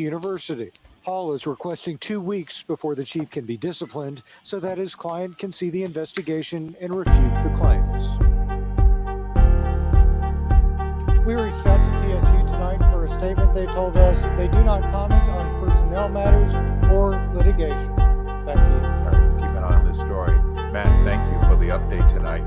University. Paul is requesting 2 weeks before the chief can be disciplined so that his client can see the investigation and refute the claims. We reached out to TSU tonight for a statement. They told us they do not comment on personnel matters or litigation. Back to you. All right, keep an eye on this story. Matt, thank you for the update tonight.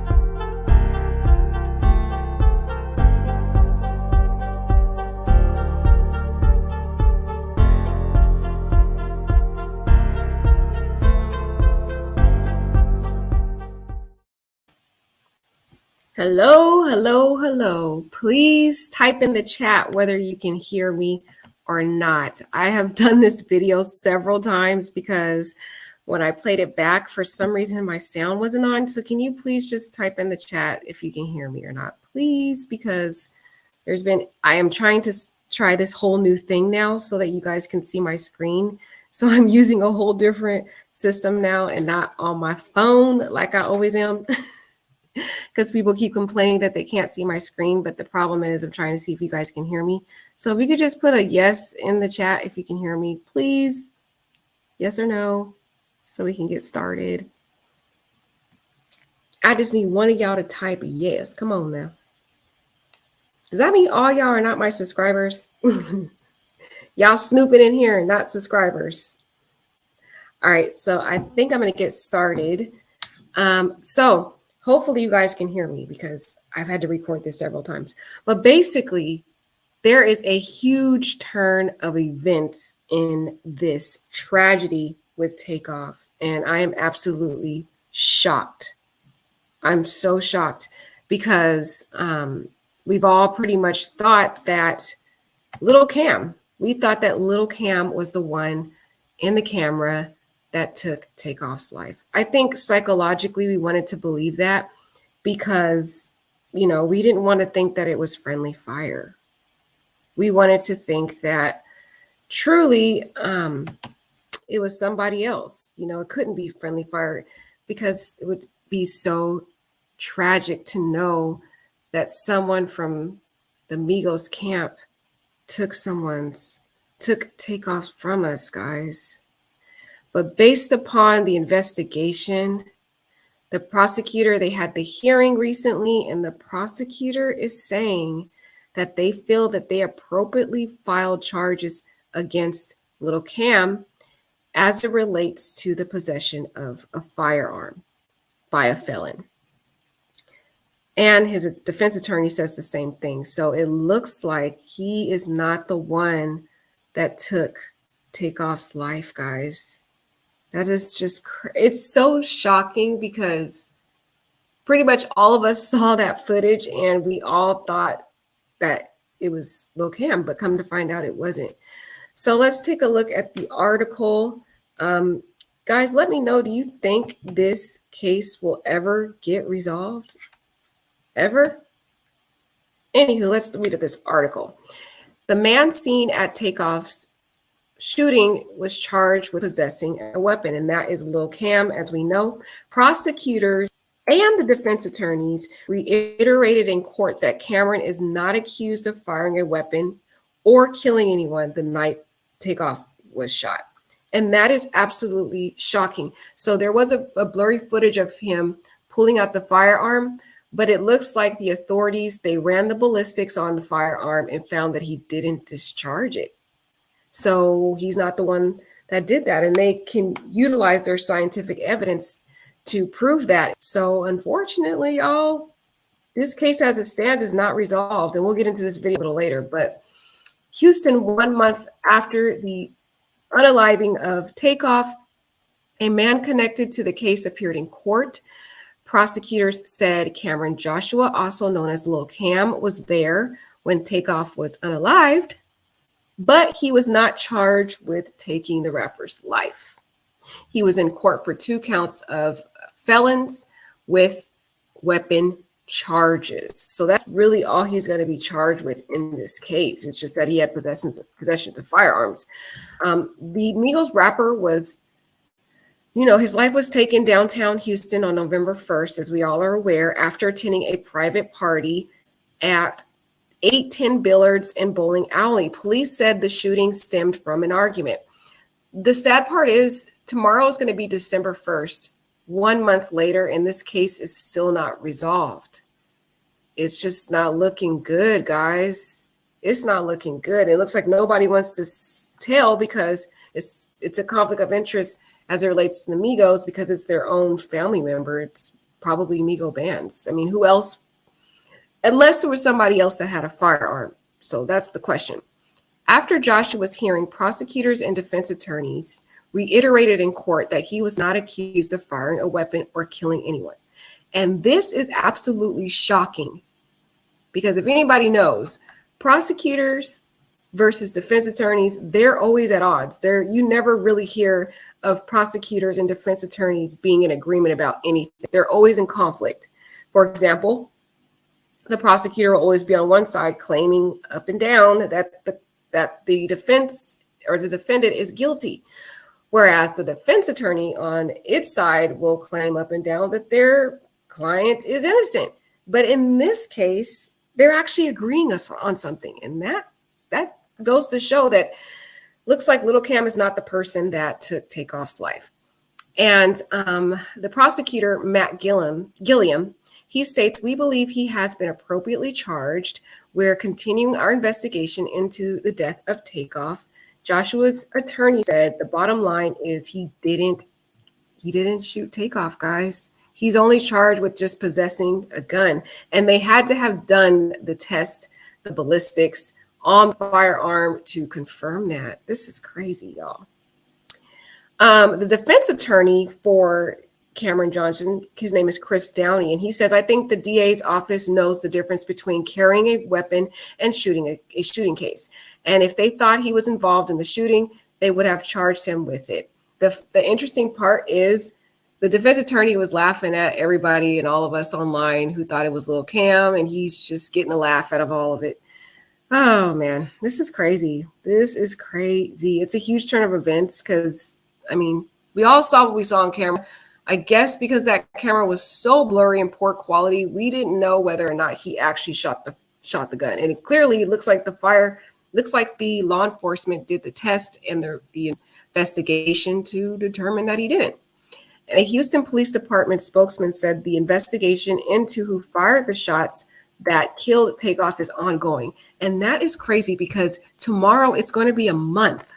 Hello. Please type in the chat whether you can hear me or not. I have done this video several times because when I played it back, for some reason my sound wasn't on. So can you please just type in the chat if you can hear me or not, please? Because I am trying to try this whole new thing now so that you guys can see my screen. So I'm using a whole different system now and not on my phone like I always am. Because people keep complaining that they can't see my screen, but the problem is I'm trying to see if you guys can hear me. So if you could just put a yes in the chat if you can hear me, please. Yes or no, so we can get started. I just need one of y'all to type yes. Come on now. Does that mean all y'all are not my subscribers? Y'all snooping in here and not subscribers. All right, so I think I'm going to get started. So hopefully you guys can hear me because I've had to record this several times. But basically, there is a huge turn of events in this tragedy with Takeoff, and I am absolutely shocked. I'm so shocked because we've all pretty much thought that little Cam was the one in the camera that took Takeoff's life. I think psychologically we wanted to believe that because, we didn't want to think that it was friendly fire. We wanted to think that truly it was somebody else. It couldn't be friendly fire because it would be so tragic to know that someone from the Migos camp took Takeoff from us, guys. But based upon the investigation, the prosecutor, they had the hearing recently, and the prosecutor is saying that they feel that they appropriately filed charges against little Cam as it relates to the possession of a firearm by a felon. And his defense attorney says the same thing. So it looks like he is not the one that took Takeoff's life, guys. That is just, it's so shocking because pretty much all of us saw that footage and we all thought that it was Lil Cam, but come to find out it wasn't. So let's take a look at the article. Guys, let me know, do you think this case will ever get resolved? Ever? Anywho, let's read this article. The man seen at Takeoff's shooting was charged with possessing a weapon, and that is Lil Cam, as we know. Prosecutors and the defense attorneys reiterated in court that Cameron is not accused of firing a weapon or killing anyone the night Takeoff was shot. And that is absolutely shocking. So there was a blurry footage of him pulling out the firearm, but it looks like the authorities, they ran the ballistics on the firearm and found that he didn't discharge it. So he's not the one that did that, and they can utilize their scientific evidence to prove that. So unfortunately, y'all, this case as it stands is not resolved, and we'll get into this video a little later. But Houston, 1 month after the unaliving of Takeoff, a man connected to the case appeared in court. Prosecutors said Cameron Joshua, also known as Lil Cam, was there when Takeoff was unalived, but he was not charged with taking the rapper's life. He was in court for 2 counts of felons with weapon charges. So that's really all he's going to be charged with in this case. It's just that he had possession of firearms. The Migos rapper was, his life was taken downtown Houston on November 1st, as we all are aware, after attending a private party at 810 Billards and Bowling Alley. Police said the shooting stemmed from an argument. The sad part is tomorrow is going to be December 1st. 1 month later, and this case is still not resolved. It's just not looking good, guys. It's not looking good. It looks like nobody wants to tell because it's a conflict of interest as it relates to the Migos because it's their own family member. It's probably Migo bands. I mean, who else? Unless there was somebody else that had a firearm. So that's the question. After Joshua's hearing, prosecutors and defense attorneys reiterated in court that he was not accused of firing a weapon or killing anyone. And this is absolutely shocking because if anybody knows, prosecutors versus defense attorneys, they're always at odds. You never really hear of prosecutors and defense attorneys being in agreement about anything. They're always in conflict. For example, the prosecutor will always be on one side claiming up and down that the defense or the defendant is guilty, whereas the defense attorney on its side will claim up and down that their client is innocent. But in this case, they're actually agreeing on something, and that goes to show that looks like Little Cam is not the person that took Takeoff's life. And the prosecutor, Matt Gilliam, he states, "We believe he has been appropriately charged. We're continuing our investigation into the death of Takeoff." Joshua's attorney said the bottom line is he didn't shoot Takeoff, guys. He's only charged with just possessing a gun. And they had to have done the test, the ballistics on the firearm to confirm that. This is crazy, y'all. The defense attorney for Cameron Johnson, his name is Chris Downey, and he says, "I think the DA's office knows the difference between carrying a weapon and shooting a shooting case. And if they thought he was involved in the shooting, they would have charged him with it." The interesting part is the defense attorney was laughing at everybody and all of us online who thought it was Lil Cam, and he's just getting a laugh out of all of it. Oh, man, this is crazy. This is crazy. It's a huge turn of events because, I mean, we all saw what we saw on camera. I guess because that camera was so blurry and poor quality, we didn't know whether or not he actually shot the gun. And it clearly looks like the law enforcement did the test and the investigation to determine that he didn't. And a Houston Police Department spokesman said the investigation into who fired the shots that killed Takeoff is ongoing. And that is crazy because tomorrow it's going to be a month.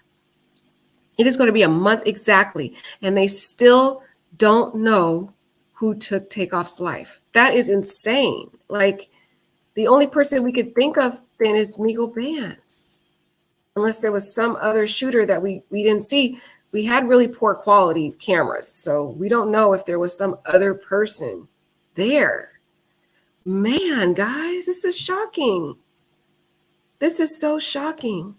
It is going to be a month exactly. And they still don't know who took Takeoff's life. That is insane. Like, the only person we could think of then is Migo Bands. Unless there was some other shooter that we didn't see. We had really poor quality cameras, so we don't know if there was some other person there. Man, guys, this is shocking. This is so shocking.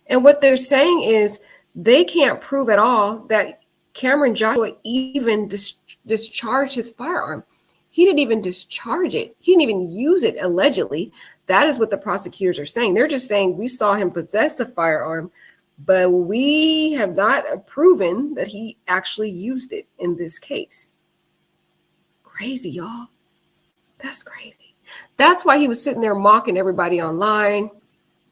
And what they're saying is they can't prove at all that Cameron Joshua even discharged his firearm. He didn't even discharge it. He didn't even use it, allegedly. That is what the prosecutors are saying. They're just saying we saw him possess a firearm, but we have not proven that he actually used it in this case. Crazy, y'all. That's crazy. That's why he was sitting there mocking everybody online.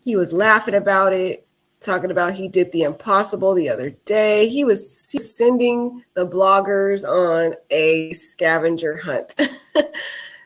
He was laughing about it, talking about he did the impossible the other day. He was sending the bloggers on a scavenger hunt.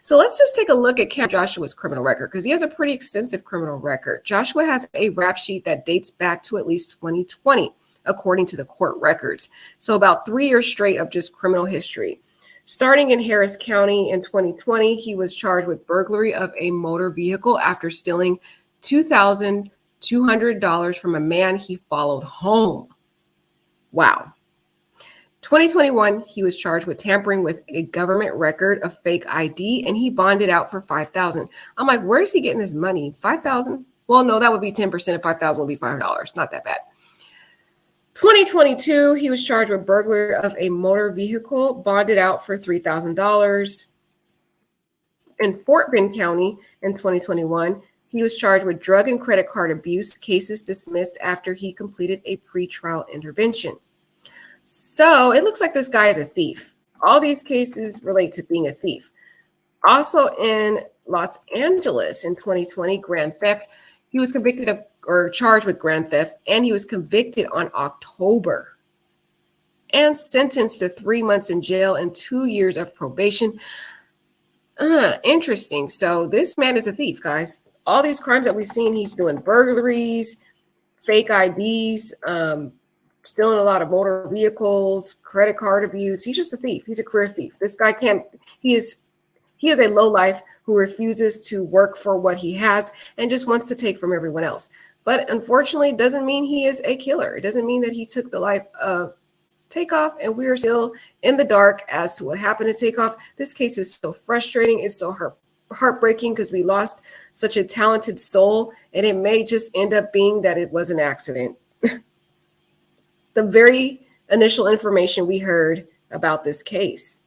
So let's just take a look at Cameron Joshua's criminal record because he has a pretty extensive criminal record. Joshua has a rap sheet that dates back to at least 2020, according to the court records. So about 3 years straight of just criminal history. Starting in Harris County in 2020, he was charged with burglary of a motor vehicle after stealing $2,200 from a man he followed home. Wow. 2021, he was charged with tampering with a government record of fake ID, and he bonded out for $5,000. I'm like, where is he getting this money? $5,000? Well, no, that would be 10% of $5,000 would be $500. Not that bad. 2022, he was charged with burglary of a motor vehicle, bonded out for $3,000. In Fort Bend County in 2021, he was charged with drug and credit card abuse, cases dismissed after he completed a pretrial intervention. So it looks like this guy is a thief. All these cases relate to being a thief. Also in Los Angeles in 2020, grand theft. He was convicted of or charged with grand theft, and he was convicted on October and sentenced to 3 months in jail and 2 years of probation. Interesting. So this man is a thief, guys. All these crimes that we've seen, he's doing burglaries, fake IDs, stealing a lot of motor vehicles, credit card abuse. He's just a thief. He's a career thief. This guy he is a lowlife who refuses to work for what he has and just wants to take from everyone else. But unfortunately, it doesn't mean he is a killer. It doesn't mean that he took the life of Takeoff, and we are still in the dark as to what happened to Takeoff. This case is so frustrating. It's so heartbreaking because we lost such a talented soul, and it may just end up being that it was an accident. The very initial information we heard about this case,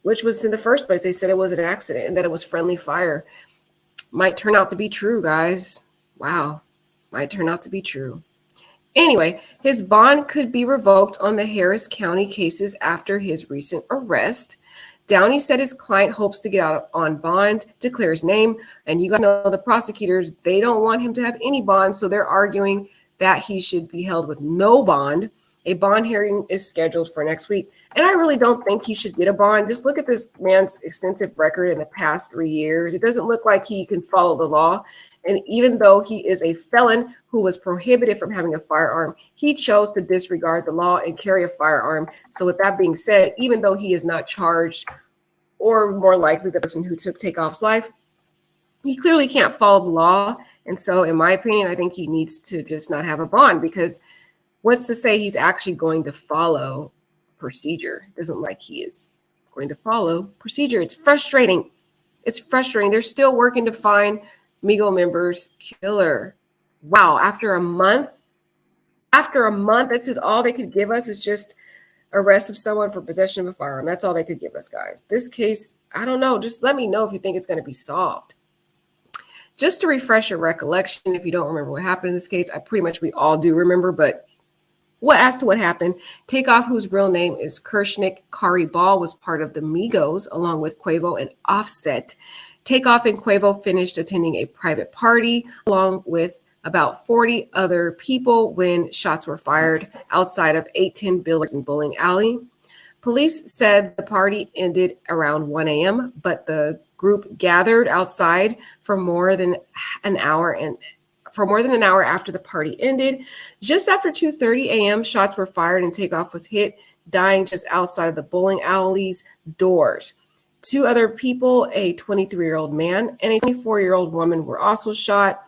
which was in the first place, they said it was an accident and that it was friendly fire, might turn out to be true, guys. Wow, might turn out to be true. Anyway, his bond could be revoked on the Harris County cases after his recent arrest. Downey said his client hopes to get out on bond, declare his name. And you guys know the prosecutors, they don't want him to have any bond. So they're arguing that he should be held with no bond. A bond hearing is scheduled for next week. And I really don't think he should get a bond. Just look at this man's extensive record in the past 3 years. It doesn't look like he can follow the law. And even though he is a felon who was prohibited from having a firearm, he chose to disregard the law and carry a firearm. So with that being said, even though he is not charged, or more likely the person who took Takeoff's life, he clearly can't follow the law. And so in my opinion, I think he needs to just not have a bond, because what's to say he's actually going to follow procedure? It doesn't like he is going to follow procedure. It's frustrating. It's frustrating. They're still working to find Migo members killer. Wow, after a month, this is all they could give us, is just arrest of someone for possession of a firearm. That's all they could give us, guys. This case, I don't know. Just let me know if you think it's going to be solved. Just to refresh your recollection, if you don't remember what happened in this case, we all do remember, but as to what happened, Takeoff, whose real name is Kershnik Kari Ball, was part of the Migos along with Quavo and Offset. Takeoff and Quavo finished attending a private party along with about 40 other people when shots were fired outside of 810 Billards and Bowling Alley. Police said the party ended around 1 a.m., but the group gathered outside for more than an hour after the party ended. Just after 2:30 a.m., shots were fired and Takeoff was hit, dying just outside of the bowling alley's doors. 2 other people, a 23-year-old man and a 24-year-old woman, were also shot.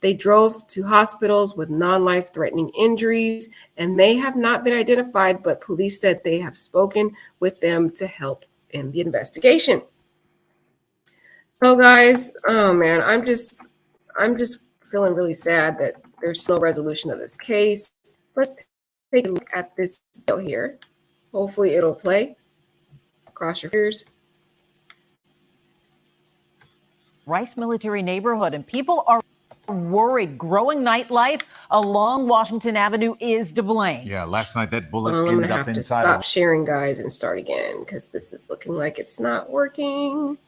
They drove to hospitals with non-life-threatening injuries, and they have not been identified, but police said they have spoken with them to help in the investigation. So guys, oh man, I'm just feeling really sad that there's no resolution of this case. Let's take a look at this video here. Hopefully it'll play. Cross your fingers. Rice Military Neighborhood, and people are worried. Growing nightlife along Washington Avenue is to blame. Yeah, last night that bullet I'm ended gonna up have to inside. stop sharing, guys, and start again because this is looking like it's not working.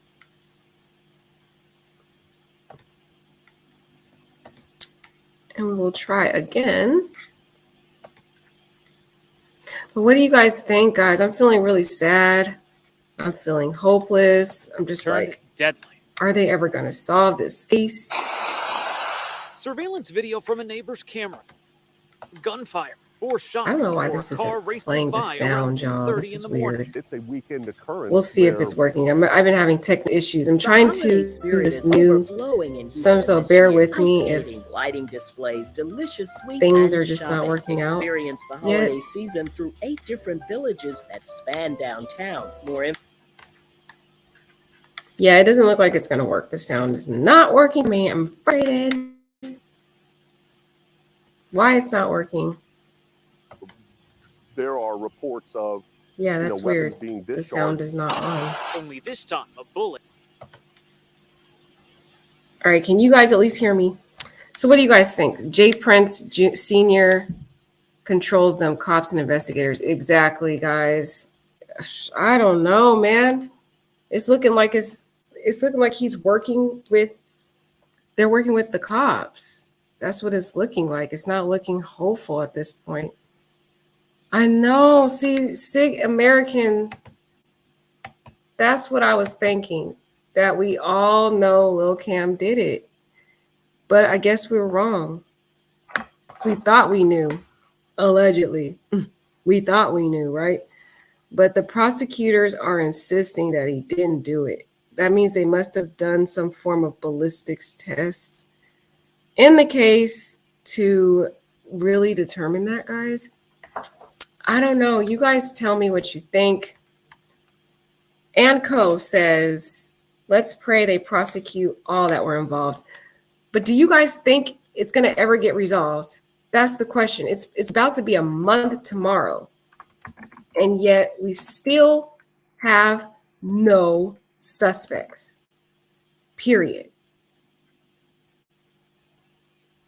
And we will try again. But what do you guys think, guys? I'm feeling really sad. I'm feeling hopeless. I'm just like, deadly. Are they ever going to solve this case? Surveillance video from a neighbor's camera. Gunfire. 4 shots. I don't know why this isn't playing the sound, y'all. This is weird. It's a weekend occurrence. We'll see if it's working. I've been having technical issues. I'm trying to do this new so bear with me if lighting displays delicious sweets things are just not working out. Experience the holiday season through 8 different villages that span downtown. Yeah, it doesn't look like it's going to work. The sound is not working for me. I'm frustrated. Why it's not working? There are reports of that's weird. Being the sound is not on. Only this time a bullet. All right, can you guys at least hear me? So what do you guys think? Jay Prince Sr. controls them cops and investigators. Exactly, guys. I don't know, man. It's looking like it's it's looking like they're working with the cops. That's what it's looking like. It's not looking hopeful at this point. I know. See, Sig American, that's what I was thinking, that we all know Lil Cam did it. But I guess we were wrong. We thought we knew, allegedly. We thought we knew, right? But the prosecutors are insisting that he didn't do it. That means they must have done some form of ballistics tests in the case to really determine that, guys. I don't know. You guys tell me what you think. Anco says, let's pray they prosecute all that were involved. But do you guys think it's going to ever get resolved? That's the question. It's about to be a month tomorrow. And yet we still have no suspects. Period.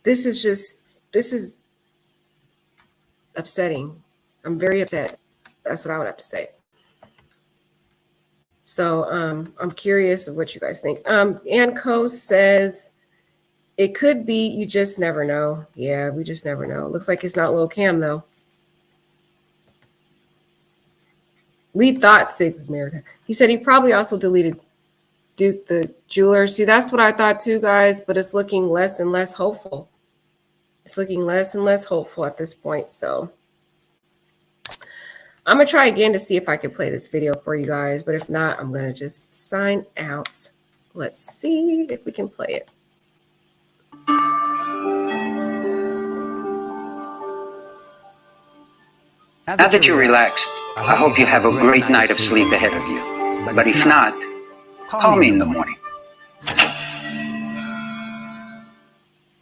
This is upsetting. I'm very upset. That's what I would have to say. So I'm curious of what you guys think. Anco says it could be, you just never know. Yeah, we just never know. It looks like it's not Lil Cam though. We thought Sig America. He said he probably also deleted Duke the Jeweler. See, that's what I thought too, guys, but it's looking less and less hopeful. It's looking less and less hopeful at this point. So I'm going to try again to see if I can play this video for you guys, but if not, I'm going to just sign out. Let's see if we can play it. Now that you're relaxed, I hope you have a great night of sleep ahead of you. But if not, call me in the morning.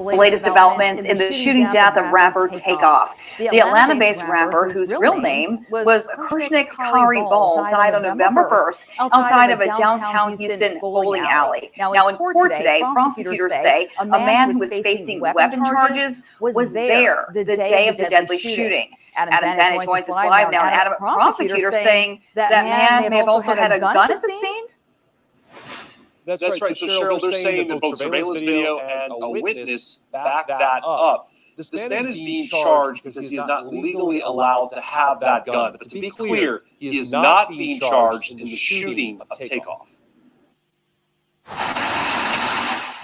Latest developments in the shooting death of rapper Takeoff. The Atlanta-based rapper, whose real name was Kushnik Kari Ball, died on November 1st outside of a downtown Houston bowling alley. Now, in court today, prosecutors say a man who was facing weapon charges was there the day of the deadly shooting. Adam Bennett joins us live now. Adam, prosecutors saying that man may have also had a gun at the scene? That's right. So Cheryl, they're saying that both surveillance video and a witness back that up. This man is being charged because he is not legally allowed to have that gun. But to be clear, he is not being charged in the shooting of Takeoff.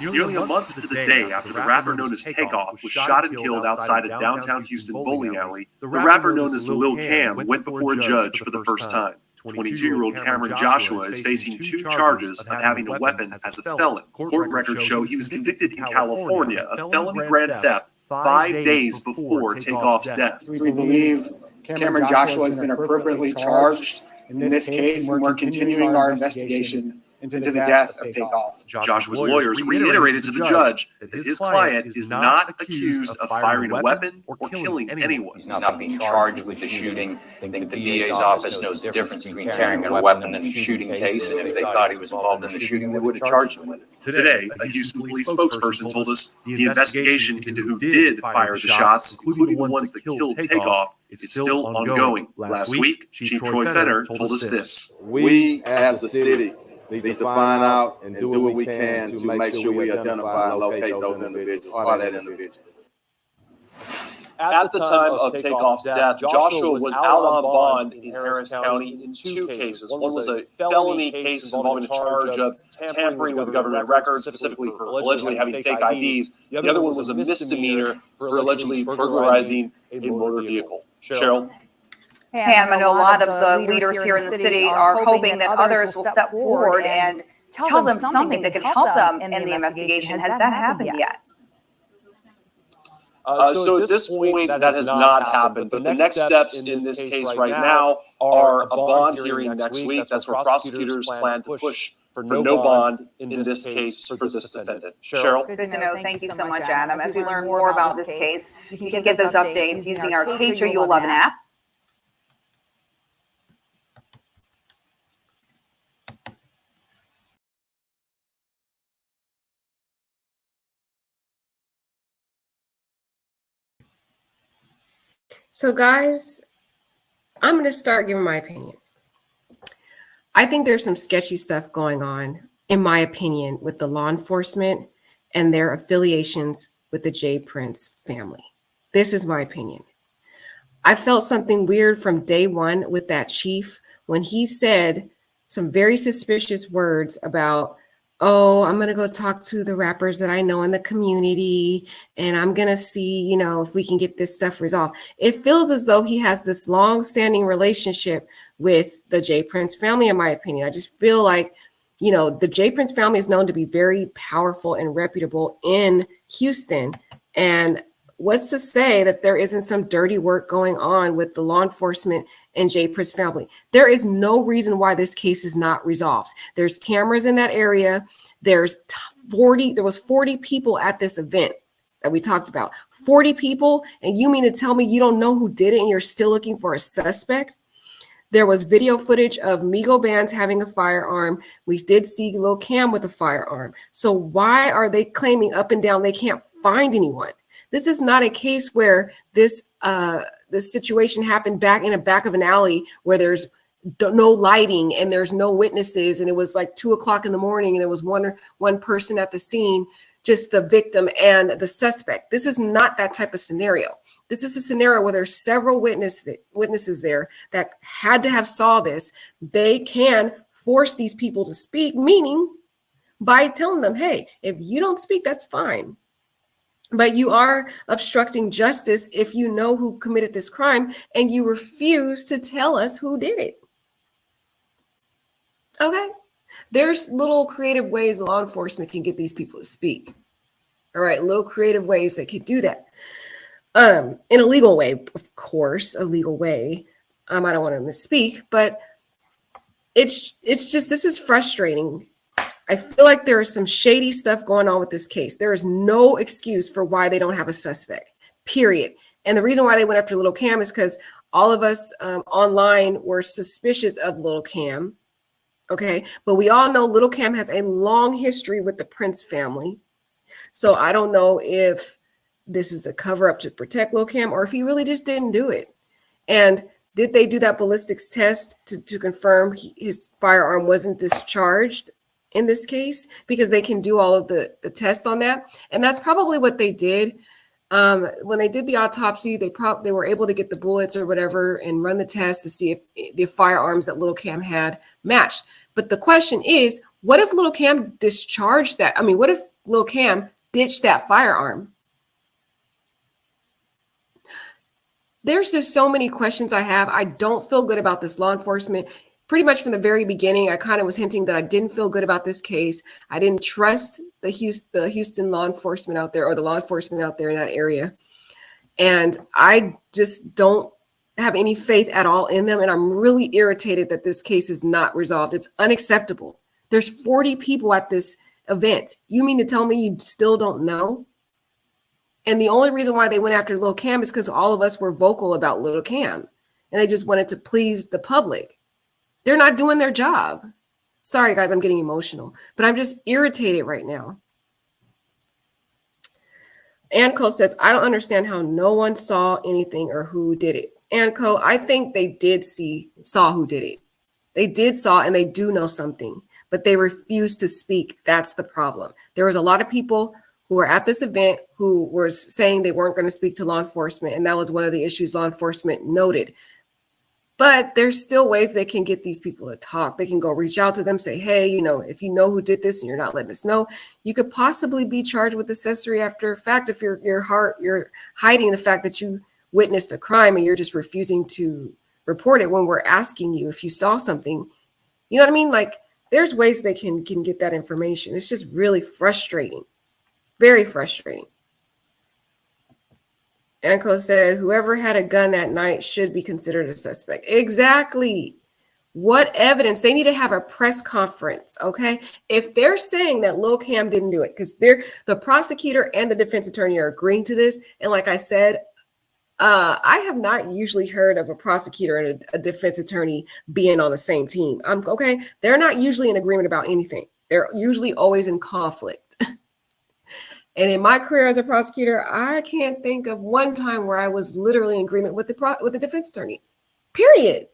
Nearly a month to the day after the rapper known as Takeoff was shot and killed outside a downtown Houston bowling alley, the rapper known as Lil Cam went before a judge for the first time. 22-year-old Cameron Joshua is facing 2 charges of having a weapon as a felon. Court records show he was convicted in California of felony grand theft 5 days before Takeoff's death. We believe Cameron Joshua has been appropriately charged in this case, and we're continuing our investigation into the death of Takeoff. Joshua's lawyers reiterated to the judge that his client is not accused of firing a weapon or killing anyone. He's not being charged with the shooting. I think the DA's office knows the difference between carrying a weapon and a shooting case, and if they thought he was involved in the shooting, they would have charged him with it. Today, a Houston police spokesperson told us the investigation into who did fire the shots, including the ones that killed Takeoff, is still ongoing. Last week, Chief Troy Fenner told us this. We, as the city, need to find out and do what we can to make sure we identify and locate those individuals or that individual. At the time of Takeoff's death, Joshua was out on bond in Harris County in 2 cases. One was a felony case involving a charge of tampering with government records, specifically for allegedly having fake IDs. The other one was a misdemeanor for allegedly burglarizing a motor vehicle. Cheryl? Hey, I know a lot of the leaders here in the city are hoping that others will step forward and tell them something that can help them in the investigation. Has that happened yet? So at this point, that has not happened. But the next steps in this case right now are a bond hearing next week. That's where prosecutors plan to push for no bond in this case for this defendant. Cheryl? Good to know. Thank you so much, Adam. As we learn more about this case, you can get those updates using our Cater You'll Love app. So guys, I'm going to start giving my opinion. I think there's some sketchy stuff going on in my opinion, with the law enforcement and their affiliations with the J. Prince family. This is my opinion. I felt something weird from day one with that chief when he said some very suspicious words about, oh, I'm going to go talk to the rappers that I know in the community, and I'm going to see, you know, if we can get this stuff resolved. It feels as though he has this long-standing relationship with the J. Prince family, in my opinion. I just feel like, you know, the J. Prince family is known to be very powerful and reputable in Houston. And what's to say that there isn't some dirty work going on with the law enforcement and J. Prince family? There is no reason why this case is not resolved. There's cameras in that area. There was 40 people at this event that we talked about. 40 people, and you mean to tell me you don't know who did it and you're still looking for a suspect? There was video footage of Migo bands having a firearm. We did see Lil Cam with a firearm. So why are they claiming up and down they can't find anyone? This is not a case where this situation happened back in the back of an alley where there's no lighting and there's no witnesses, and it was like 2 o'clock in the morning and there was one person at the scene, just the victim and the suspect. This is not that type of scenario. This is a scenario where there's several witnesses there that had to have saw this. They can force these people to speak, meaning by telling them, hey, if you don't speak, that's fine. But you are obstructing justice if you know who committed this crime and you refuse to tell us who did it. Okay? There's little creative ways law enforcement can get these people to speak. All right, little creative ways they could do that. In a legal way, of course, a legal way. I don't want to misspeak, but it's just, this is frustrating. I feel like there is some shady stuff going on with this case. There is no excuse for why they don't have a suspect, period. And the reason why they went after Lil Cam is because all of us online were suspicious of Lil Cam. Okay, but we all know Lil Cam has a long history with the Prince family. So I don't know if this is a cover up to protect Lil Cam or if he really just didn't do it. And did they do that ballistics test to confirm his firearm wasn't discharged in this case? Because they can do all of the tests on that. And that's probably what they did. When they did the autopsy, they were able to get the bullets or whatever and run the test to see if the firearms that Lil Cam had matched. But the question is, what if Lil Cam discharged that? I mean, what if Lil Cam ditched that firearm? There's just so many questions I have. I don't feel good about this law enforcement. Pretty much from the very beginning, I kind of was hinting that I didn't feel good about this case. I didn't trust the Houston law enforcement out there, or the law enforcement out there in that area. And I just don't have any faith at all in them. And I'm really irritated that this case is not resolved. It's unacceptable. There's 40 people at this event. You mean to tell me you still don't know? And the only reason why they went after Lil Cam is because all of us were vocal about Lil Cam. And they just wanted to please the public. They're not doing their job. Sorry, guys, I'm getting emotional. But I'm just irritated right now. Anco says, I don't understand how no one saw anything or who did it. Anco, I think they saw who did it. They did saw and they do know something, but they refused to speak. That's the problem. There was a lot of people who were at this event who were saying they weren't going to speak to law enforcement. And that was one of the issues law enforcement noted. But there's still ways they can get these people to talk. They can go reach out to them, say, hey, you know, if you know who did this and you're not letting us know, you could possibly be charged with accessory after fact if you're hiding the fact that you witnessed a crime and you're just refusing to report it when we're asking you if you saw something. You know what I mean? Like, there's ways they can get that information. It's just really frustrating. Very frustrating. Anko said, whoever had a gun that night should be considered a suspect. Exactly. What evidence? They need to have a press conference, okay? If they're saying that Lil Cam didn't do it, because the prosecutor and the defense attorney are agreeing to this, and like I said, I have not usually heard of a prosecutor and a defense attorney being on the same team. Okay? They're not usually in agreement about anything. They're usually always in conflict. And in my career as a prosecutor, I can't think of one time where I was literally in agreement with the defense attorney, period.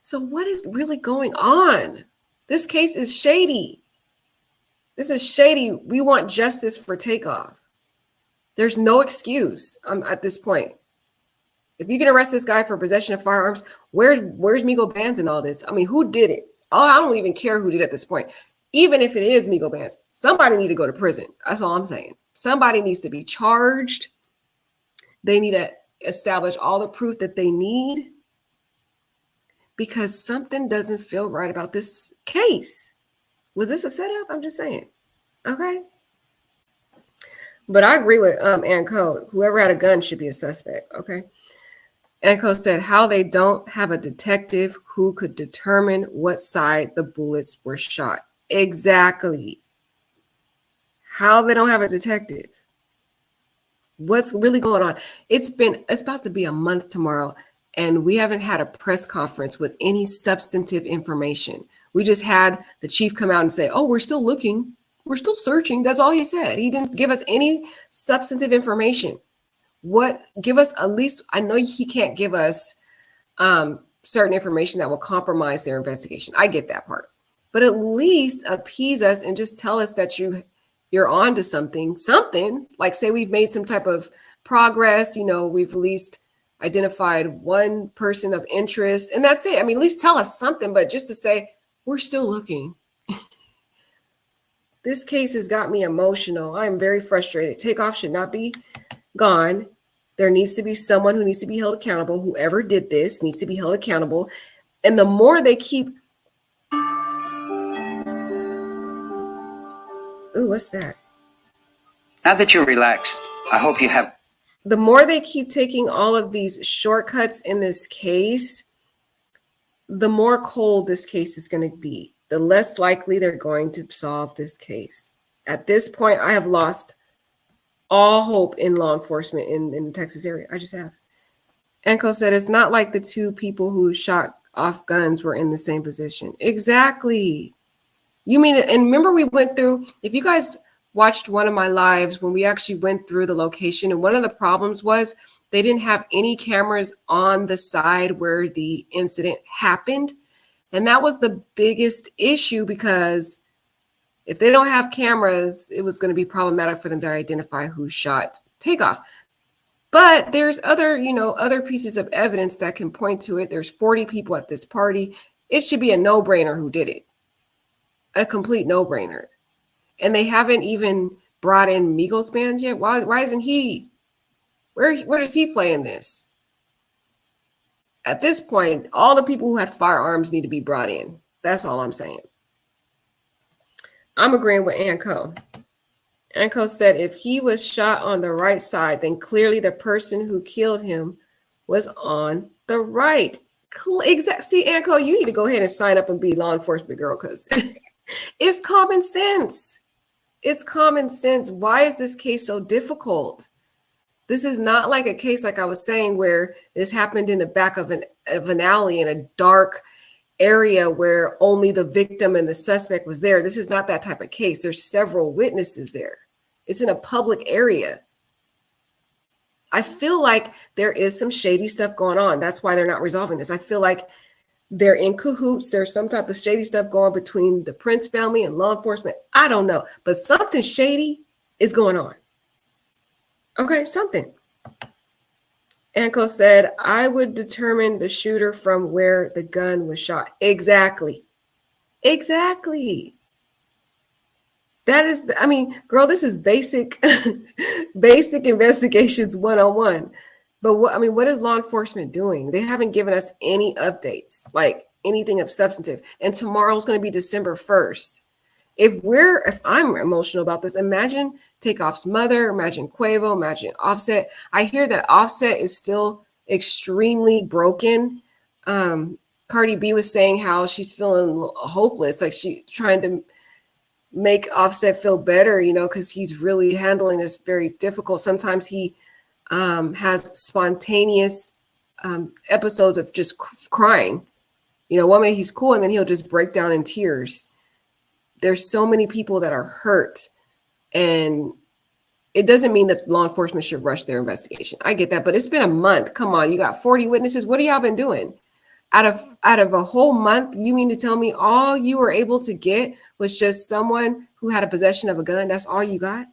So what is really going on? This case is shady. This is shady. We want justice for Takeoff. There's no excuse at this point. If you can arrest this guy for possession of firearms, where's Migo Bands in all this? I mean, who did it? Oh, I don't even care who did it at this point. Even if it is Migo Bands, somebody need to go to prison. That's all I'm saying. Somebody needs to be charged. They need to establish all the proof that they need, because something doesn't feel right about this case. Was this a setup? I'm just saying. Okay. But I agree with Anco. Whoever had a gun should be a suspect. Okay. Anco said how they don't have a detective who could determine what side the bullets were shot. Exactly. How they don't have a detective. What's really going on? It's about to be a month tomorrow, and we haven't had a press conference with any substantive information. We just had the chief come out and say, oh, we're still looking. We're still searching. That's all he said. He didn't give us any substantive information. Give us at least, I know he can't give us certain information that will compromise their investigation. I get that part. But at least appease us and just tell us that you're on to something, like say we've made some type of progress, we've at least identified one person of interest, and that's it. I mean, at least tell us something, but just to say, we're still looking. This case has got me emotional. I'm very frustrated. Takeoff should not be gone. There needs to be someone who needs to be held accountable. Whoever did this needs to be held accountable. And the more they keep... Ooh, what's that? Now that you're relaxed, I hope you have... The more they keep taking all of these shortcuts in this case, the more cold this case is going to be. The less likely they're going to solve this case. At this point, I have lost all hope in law enforcement in the Texas area. I just have. Anko said it's not like the two people who shot off guns were in the same position. Exactly. You mean, and remember we went through, if you guys watched one of my lives when we actually went through the location, and one of the problems was they didn't have any cameras on the side where the incident happened. And that was the biggest issue, because if they don't have cameras, it was going to be problematic for them to identify who shot Takeoff. But there's other pieces of evidence that can point to it. There's 40 people at this party. It should be a no-brainer who did it. A complete no-brainer. And they haven't even brought in Migos Bands yet. Why isn't he? Where does he play in this? At this point, all the people who had firearms need to be brought in. That's all I'm saying. I'm agreeing with Anko. Anko said if he was shot on the right side, then clearly the person who killed him was on the right. See, Anko, you need to go ahead and sign up and be law enforcement girl, because it's common sense. It's common sense. Why is this case so difficult? This is not like a case, like I was saying, where this happened in the back of an alley in a dark area where only the victim and the suspect was there. This is not that type of case. There's several witnesses there. It's in a public area. I feel like there is some shady stuff going on. That's why they're not resolving this. I feel like they're in cahoots. There's some type of shady stuff going between the Prince family and law enforcement. I don't know, but something shady is going on. Okay, something. Anko said, I would determine the shooter from where the gun was shot. Exactly. Exactly. That is, girl, this is basic, basic investigations 101. But what is law enforcement doing? They haven't given us any updates, like anything of substantive. And tomorrow's going to be December 1st. If I'm emotional about this, imagine Takeoff's mother, imagine Quavo, imagine Offset. I hear that Offset is still extremely broken. Cardi B was saying how she's feeling hopeless, like she's trying to make Offset feel better, because he's really handling this very difficult. Sometimes he has spontaneous episodes of just crying. One minute he's cool and then he'll just break down in tears. There's so many people that are hurt, and it doesn't mean that law enforcement should rush their investigation. I get that, but it's been a month. Come on, you got 40 witnesses. What have y'all been doing? Out of a whole month, you mean to tell me all you were able to get was just someone who had a possession of a gun? That's all you got?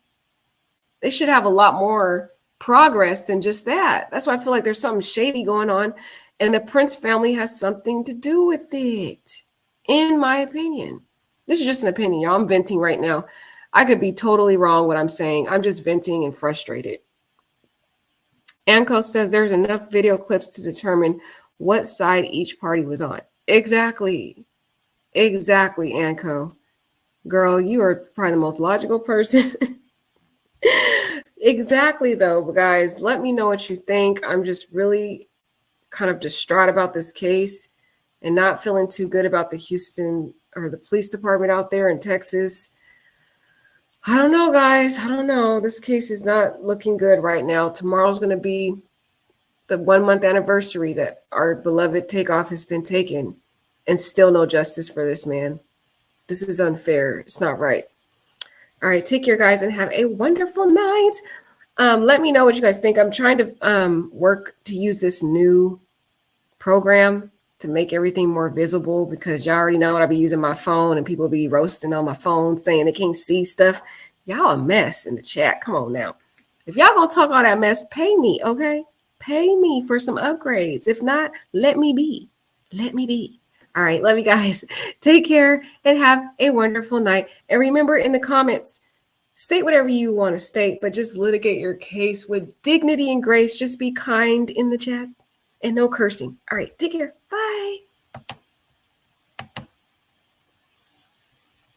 They should have a lot more progress than just that. That's why I feel like there's something shady going on, and the Prince family has something to do with it, in my opinion. This is just an opinion, y'all. I'm venting right now. I could be totally wrong what I'm saying. I'm just venting and frustrated. Anko says there's enough video clips to determine what side each party was on. Exactly. Exactly, Anko. Girl, you are probably the most logical person. Exactly, though, guys. Let me know what you think. I'm just really kind of distraught about this case and not feeling too good about the Houston or the police department out there in Texas. I don't know, guys. I don't know. This case is not looking good right now. Tomorrow's going to be the 1 month anniversary that our beloved Takeoff has been taken, and still no justice for this man. This is unfair. It's not right. All right, take care, guys, and have a wonderful night. Let me know what you guys think. I'm trying to work to use this new program to make everything more visible, because y'all already know I'll be using my phone and people be roasting on my phone saying they can't see stuff. Y'all a mess in the chat. Come on now. If y'all gonna talk all that mess, pay me, okay? Pay me for some upgrades. If not, let me be. Let me be. All right, love you guys. Take care and have a wonderful night. And remember, in the comments, state whatever you want to state, but just litigate your case with dignity and grace. Just be kind in the chat and no cursing. All right, take care. Bye.